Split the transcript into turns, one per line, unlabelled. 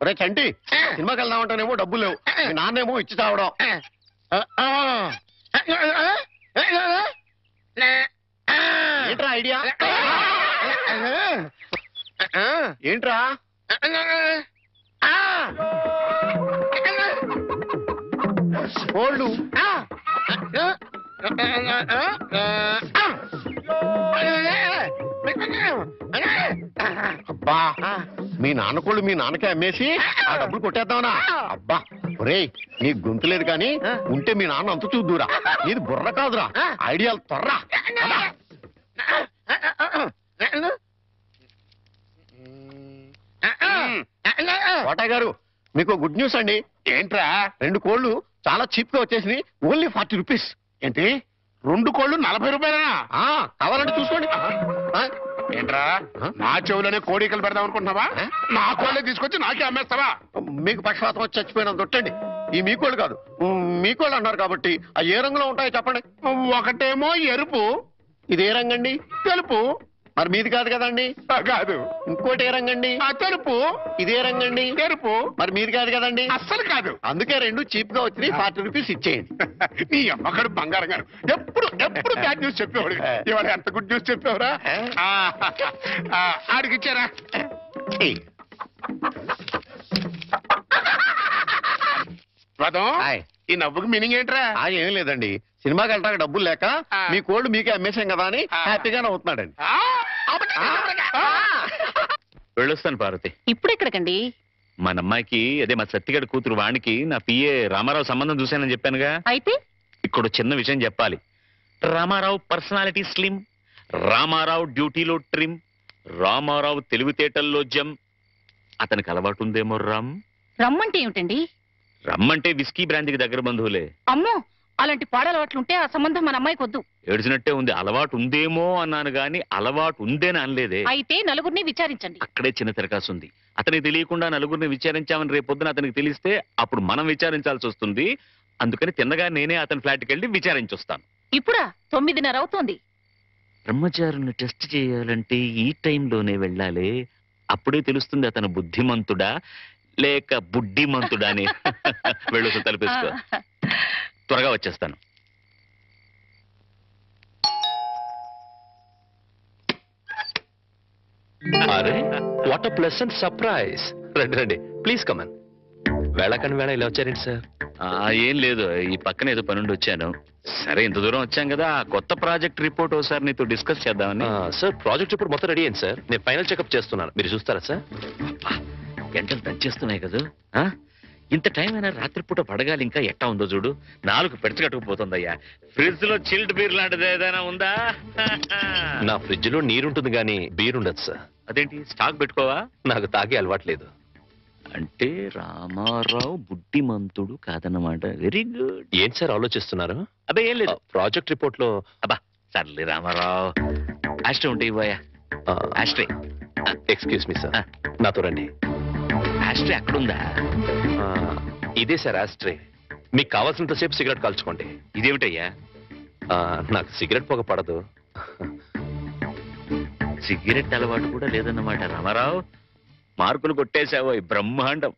ఒరే చంటి, సినిమాకి వెళ్దామంటేనేమో డబ్బులు లేవు, మీ నాన్నేమో ఇచ్చి తావడం. ఏంట్రా ఐడియా? ఏంట్రా కోళ్ళు? అబ్బా, మీ నాన్న కోళ్ళు మీ నాన్నకే అమ్మేసి ఆ డబ్బులు కొట్టేద్దామనా? అబ్బా ఒరే, నీ గొంతు లేదు కానీ ఉంటే మీ నాన్న అంత చూద్దురా. నీది బుర్ర కాదురా, ఐడియాలు త్వరరా. కోటయ్య గారు, మీకు గుడ్ న్యూస్ అండి.
ఏంట్రా?
2 కోళ్ళు చాలా చీప్ గా వచ్చేసి ఓన్లీ 40 రూపీస్.
ఏంటి 2 కోళ్ళు 40 రూపాయలనా?
కావాలంటే చూసుకోండి.
ఏంట్రా, నా చెవులోనే కోడికలు పెడదాం అనుకుంటున్నావా? నా కోళ్ళే తీసుకొచ్చి నాకే అమ్మేస్తావా?
మీకు పక్షపాతం వచ్చి చచ్చిపోయినంత తొట్టండి. ఈ మీ కోళ్ళు కాదు, మీ కోళ్ళు అన్నారు కాబట్టి ఆ ఏ రంగులో ఉంటాయో చెప్పండి.
ఒకటేమో ఎరుపు.
ఇది ఏ రంగండి?
తెలుపు.
మరి మీది కాదు కదండి?
కాదు.
ఇంకోటి ఏ రంగండి?
తెలుపు.
ఇదే రంగండి?
తెలుపు.
మరి మీది కాదు కదండి?
అస్సలు కాదు.
అందుకే 2 చీప్ గా వచ్చి 40 రూపీస్ ఇచ్చేయండి.
నీ అమ్మగారు బంగారం గారు ఎప్పుడు బ్యాడ్ న్యూస్ చెప్పేవాడు. ఇవాళ ఎంత గుడ్ న్యూస్ చెప్పేవరా? ఆడికిచ్చారా? ఈ నవ్వుకి మీనింగ్ ఏంట్రా?
ఏం లేదండి, సినిమాకి వెళ్ళడానికి డబ్బులు లేక మీ కోళ్ళు మీకే అమ్మేశాం కదా అని హ్యాపీగానే అవుతున్నాడండి.
వెళ్ళొస్తాను పార్వతి.
ఇప్పుడు ఎక్కడికండి?
మన అమ్మాయికి, అదే మా సత్తిగడి కూతురు వాణికి నా పిఏ రామారావు సంబంధం చూశానని చెప్పానుగా.
అయితే
ఇక్కడ చిన్న విషయం చెప్పాలి. రామారావు పర్సనాలిటీ స్లిమ్, రామారావు డ్యూటీలో ట్రిమ్, రామారావు తెలివితేటల్లో జమ్. అతనికి అలవాటు ఉందేమో
రమ్మంటే ఏమిటండి?
రమ్మంటే విస్కీ బ్రాంతికి దగ్గర బంధువులే.
అమ్మో, అలాంటి పాడలవాట్లుంటే ఆ సంబంధం మన అమ్మాయికి వద్దు.
ఏడ్చినట్టే ఉంది. అలవాటు ఉందేమో అన్నాను గాని అలవాటు ఉందేని అనలేదే.
అయితే నలుగురిని విచారించండి.
అక్కడే చిన్న తిరకాసు ఉంది. అతనికి తెలియకుండా నలుగురిని విచారించామని రేపొద్దున అతనికి తెలిస్తే అప్పుడు మనం విచారించాల్సి వస్తుంది. అందుకని తిన్నగా నేనే అతని ఫ్లాట్కి వెళ్ళి విచారించొస్తాను.
ఇప్పుడా? 9:30 అవుతోంది.
బ్రహ్మచారుల్ని టెస్ట్ చేయాలంటే ఈ టైంలోనే వెళ్ళాలి. అప్పుడే తెలుస్తుంది అతను బుద్ధిమంతుడా లేక బుడ్డిమంతుడా అని. వెళ్ళు, తలుపేసుకో. త్వరగా వచ్చేస్తాను.
అరే, వాట్ అ ప్లెసెంట్ సర్ప్రైజ్. రండి రండి, ప్లీజ్ కమన్. వేళకని వేళ ఇలా వచ్చారేంటి సార్?
ఏం లేదు, ఈ పక్కన ఏదో పనుండి వచ్చాను. సరే, ఇంత దూరం వచ్చాం కదా, కొత్త ప్రాజెక్ట్ రిపోర్ట్ ఒకసారి నీతో డిస్కస్ చేద్దామని.
సార్, ప్రాజెక్ట్ రిపోర్ట్ మొత్తం రెడీ అయింది సార్. నేను ఫైనల్ చెకప్ చేస్తున్నాను, మీరు చూస్తారా సార్?
గంటలు దంచేస్తున్నాయి కదా. ఇంత టైం అయినా రాత్రిపూట పడగాలి. ఇంకా ఎట్టా ఉందో చూడు, 4 పెడచగట్టుకుపోతుందయ్యా. ఫ్రిడ్జ్ లో చిల్డ్ బీర్ లాంటిది ఏదైనా ఉందా?
నా ఫ్రిడ్జ్ లో నీరుంటుంది కానీ బీర్ ఉండదు సార్.
అదేంటి, స్టాక్ పెట్టుకోవా?
నాకు తాగే అలవాట్లేదు.
అంటే రామారావు బుద్ధిమంతుడు కాదన్నమాట. Very good.
ఏంటి సార్ ఆలోచిస్తున్నారు?
అబ్బే ఏం లేదు.
ప్రాజెక్ట్ రిపోర్ట్ లో
అబ్బా సర్లే రామారావు. ఆస్ట్రే ఉంటే ఇవ్వయా. ఆస్ట్రే.
ఎక్స్క్యూజ్ మీ సార్, నాతో రండి.
ఆస్ట్రే అక్కడుందా?
ఇదే సార్ ఆస్ట్రే. మీకు కావాల్సినంతసేపు సిగరెట్ కాల్చుకోండి.
ఇదేమిటయ్యా?
నాకు సిగరెట్ పొగ పడదు.
సిగరెట్ అలవాటు కూడా లేదన్నమాట. రామారావు, మార్కులు కొట్టేశావో బ్రహ్మాండం.